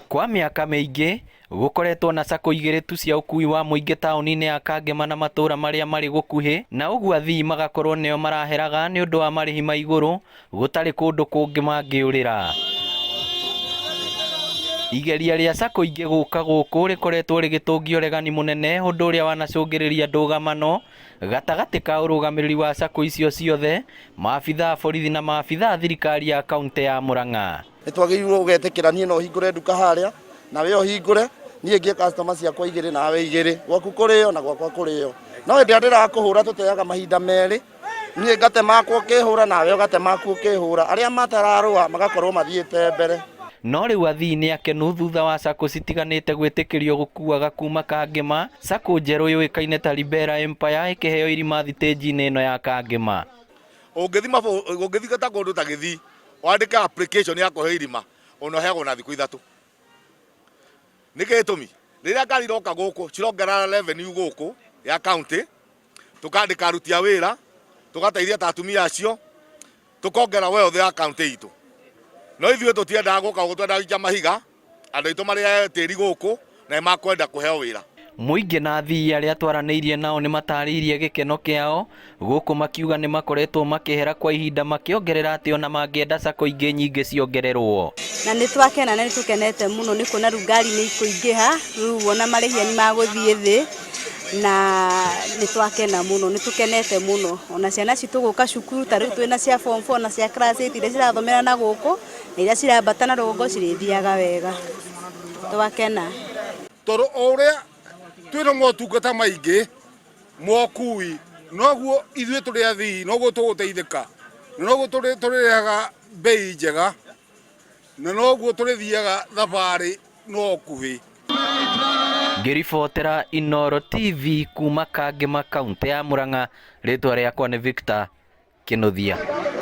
Kwa mĩaka mĩingĩ gũkoretwo na sacco igĩrĩ tu cia ũkui wa mũingĩ taũni-inĩ ya Kangema na matũũra marĩa marĩ gũkuhĩ, na ũguo athii magakorwo nĩo maraheraga nĩ ũndũ wa marĩhi ma igũrũ gũtarĩ kũndũ kũngĩ mangĩũrĩra. Igeria rĩa sacco ingĩ gũka gũkũ rĩkoretwo rĩgĩtũngia ũregani mũnene, ũndũ ũrĩa wanacũngĩrĩria ndũgamano gatagatĩ ka ũrũgamĩrĩri wa sacco icio ciothe, maabithaa borithi na maabithaa thirikari ya kaunti ya Murang'a. Nĩtwagĩrĩirwo gũgetĩkĩra niĩ no hingũre nduka harĩa na we ũhingũre, niĩ ngie customer ciakwa igĩrĩ nawe igĩrĩ, gwaku kũrĩo na gwakwa kũrĩo. No hĩndĩ ĩrĩa ndĩrakũhũra tũteaga mahinda merĩ, niĩ ngate makwa ũkĩhũra nawe ũgate maku ũkĩhũra, arĩa matararũa magakorwo mathiĩte mbere. No rĩu athii nĩ akenu thutha wa sacco citiganĩte gwĩtĩkĩrio gũkuaga kuma Kangema, sacco njerũ yũĩkaine ta Libera Empire ĩkĩheo irima thitĩnji-inĩ ĩno ya Kangema. Ũngĩthi gata kũndũ ta Gĩthii wandĩka application ya kũheo irima ũnoheagwo na thikũ 3. Nĩkĩ gĩtũmi? Rĩrĩa ngari iroka gũkũ cirongerera revenue gũkũ ya county, tũkandĩka aruti a wĩra, tũgateithia ta atumia acio, tũkongera wealth ya county itũ. No ithuĩ tũtiendaga gũka gũkũ, twendaga gũikia mahiga andũ aitũ marĩa tĩri gũkũ na makwenda kũheo wĩra. Mũingĩ na athii arĩa twaranĩirie nao nĩ matarĩirie gĩkeno kĩao gũkũ, makiuga nĩ makoretwo makĩhera kwa ihinda, makĩongerera atĩ ona mangĩenda sacco ingĩ nyingĩ ciongererwo. Na nĩ twakena na nĩ tũkenete mũno, nĩ kuona rĩu ngari nĩ ikũingĩha, rĩu ona marĩhia nĩ magũthiĩ thĩ, na nĩ twakena mũno, nĩ tũkenete mũno. Ona ciana citũ gũka cukuru, ta rĩu twĩna cia form 4 na cia class 8 iria cirathomera na gũkũ, na iria cirambata na rũgongo cirĩthiaga wega. Twakena. Tondũ o ũrĩa twĩna motungata maingĩ mokui, noguo ithuĩ tũrĩ athii noguo tũgũteithĩka, noguo tũrĩrehaga bei njega, na noguo tũrĩthiaga thabarĩ no kuhĩ. Ngĩribotera Inooro TV kuma Kangema, kaunti ya Murang'a, rĩtwa rĩakwa nĩ Victor Kĩnuthia.